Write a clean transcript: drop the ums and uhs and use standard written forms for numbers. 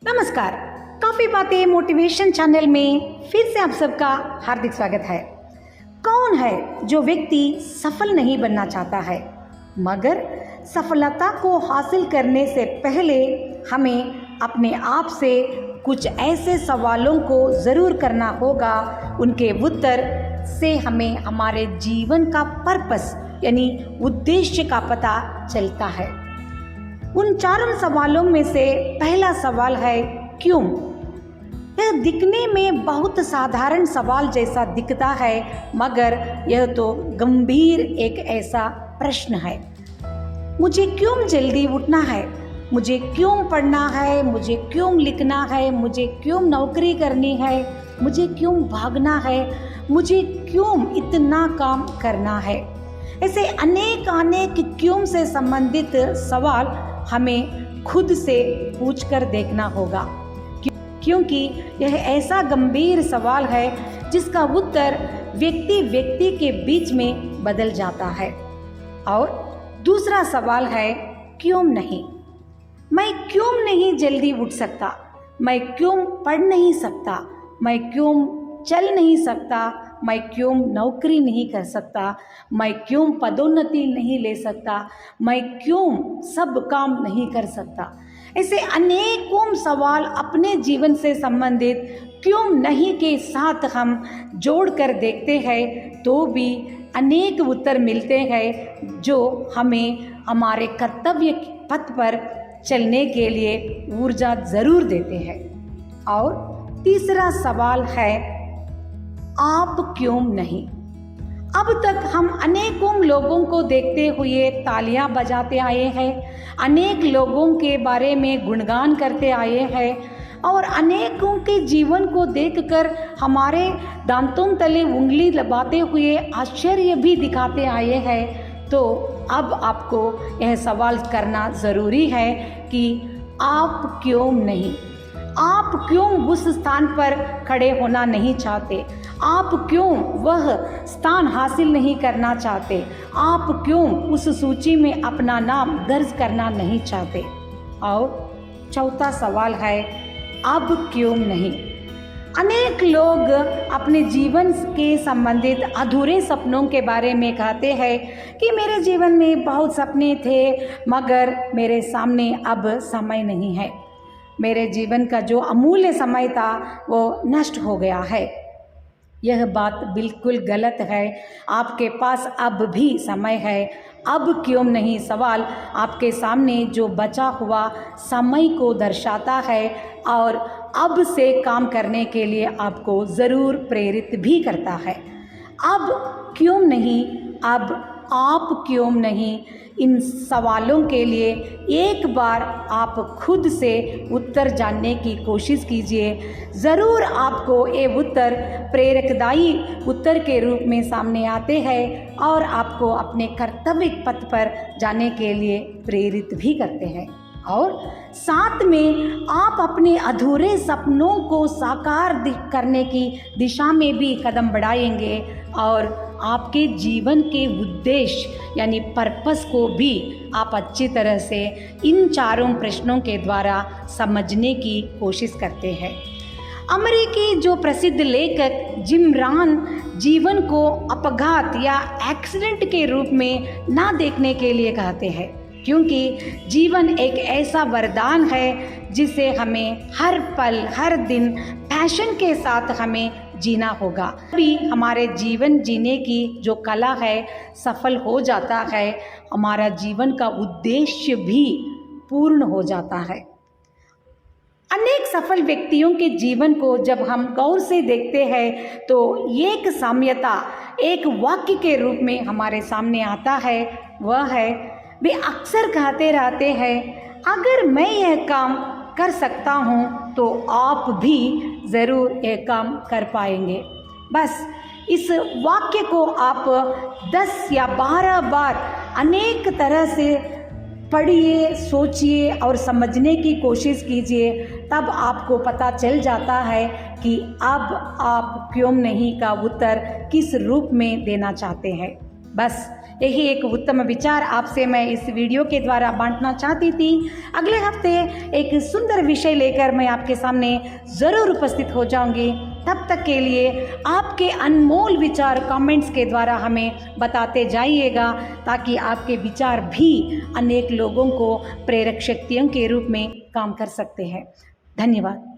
नमस्कार। काफी बातें मोटिवेशन चैनल में फिर से आप सबका हार्दिक स्वागत है। कौन है जो व्यक्ति सफल नहीं बनना चाहता है, मगर सफलता को हासिल करने से पहले हमें अपने आप से कुछ ऐसे सवालों को ज़रूर करना होगा। उनके उत्तर से हमें हमारे जीवन का पर्पस यानी उद्देश्य का पता चलता है। उन चारों सवालों में से पहला सवाल है क्यों। यह दिखने में बहुत साधारण सवाल जैसा दिखता है, मगर यह तो गंभीर एक ऐसा प्रश्न है। मुझे क्यों जल्दी उठना है, मुझे क्यों पढ़ना है, मुझे क्यों लिखना है, मुझे क्यों नौकरी करनी है, मुझे क्यों भागना है, मुझे क्यों इतना काम करना है। ऐसे अनेक क्यों से संबंधित सवाल हमें खुद से पूछकर देखना होगा, क्योंकि यह ऐसा गंभीर सवाल है जिसका उत्तर व्यक्ति के बीच में बदल जाता है। और दूसरा सवाल है क्यों नहीं। मैं क्यों नहीं जल्दी उठ सकता, मैं क्यों पढ़ नहीं सकता, मैं क्यों चल नहीं सकता, मैं क्यों नौकरी नहीं कर सकता, मैं क्यों पदोन्नति नहीं ले सकता, मैं क्यों सब काम नहीं कर सकता। ऐसे अनेकों सवाल अपने जीवन से संबंधित क्यों नहीं के साथ हम जोड़ कर देखते हैं तो भी अनेक उत्तर मिलते हैं जो हमें हमारे कर्तव्य पथ पर चलने के लिए ऊर्जा ज़रूर देते हैं। और तीसरा सवाल है आप क्यों नहीं। अब तक हम अनेकों लोगों को देखते हुए तालियां बजाते आए हैं, अनेक लोगों के बारे में गुणगान करते आए हैं और अनेकों के जीवन को देखकर हमारे दांतों तले उंगली दबाते हुए आश्चर्य भी दिखाते आए हैं। तो अब आपको यह सवाल करना ज़रूरी है कि आप क्यों नहीं। आप क्यों उस स्थान पर खड़े होना नहीं चाहते, आप क्यों वह स्थान हासिल नहीं करना चाहते, आप क्यों उस सूची में अपना नाम दर्ज करना नहीं चाहते। और चौथा सवाल है अब क्यों नहीं। अनेक लोग अपने जीवन के संबंधित अधूरे सपनों के बारे में कहते हैं कि मेरे जीवन में बहुत सपने थे, मगर मेरे सामने अब समय नहीं है, मेरे जीवन का जो अमूल्य समय था वो नष्ट हो गया है। यह बात बिल्कुल गलत है। आपके पास अब भी समय है। अब क्यों नहीं सवाल आपके सामने जो बचा हुआ समय को दर्शाता है और अब से काम करने के लिए आपको ज़रूर प्रेरित भी करता है। अब क्यों नहीं, अब आप क्यों नहीं, इन सवालों के लिए एक बार आप खुद से उत्तर जानने की कोशिश कीजिए। ज़रूर आपको ये उत्तर प्रेरकदायी उत्तर के रूप में सामने आते हैं और आपको अपने कर्तव्य पथ पर जाने के लिए प्रेरित भी करते हैं। और साथ में आप अपने अधूरे सपनों को साकार करने की दिशा में भी कदम बढ़ाएंगे और आपके जीवन के उद्देश्य यानी पर्पस को भी आप अच्छी तरह से इन चारों प्रश्नों के द्वारा समझने की कोशिश करते हैं। अमेरिकी जो प्रसिद्ध लेखक जिम रॉन जीवन को अपघात या एक्सीडेंट के रूप में ना देखने के लिए कहते हैं, क्योंकि जीवन एक ऐसा वरदान है जिसे हमें हर पल हर दिन पैशन के साथ हमें जीना होगा। तभी हमारे जीवन जीने की जो कला है सफल हो जाता है, हमारा जीवन का उद्देश्य भी पूर्ण हो जाता है। अनेक सफल व्यक्तियों के जीवन को जब हम गौर से देखते हैं तो एक साम्यता एक वाक्य के रूप में हमारे सामने आता है। वह है, वे अक्सर कहते रहते हैं अगर मैं यह काम कर सकता हूँ तो आप भी ज़रूर यह काम कर पाएंगे। बस इस वाक्य को आप 10 या 12 बार अनेक तरह से पढ़िए, सोचिए और समझने की कोशिश कीजिए, तब आपको पता चल जाता है कि अब आप क्यों नहीं का उत्तर किस रूप में देना चाहते हैं। बस यही एक उत्तम विचार आपसे मैं इस वीडियो के द्वारा बांटना चाहती थी। अगले हफ्ते एक सुंदर विषय लेकर मैं आपके सामने ज़रूर उपस्थित हो जाऊंगी। तब तक के लिए आपके अनमोल विचार कमेंट्स के द्वारा हमें बताते जाइएगा, ताकि आपके विचार भी अनेक लोगों को प्रेरक शक्तियों के रूप में काम कर सकते हैं। धन्यवाद।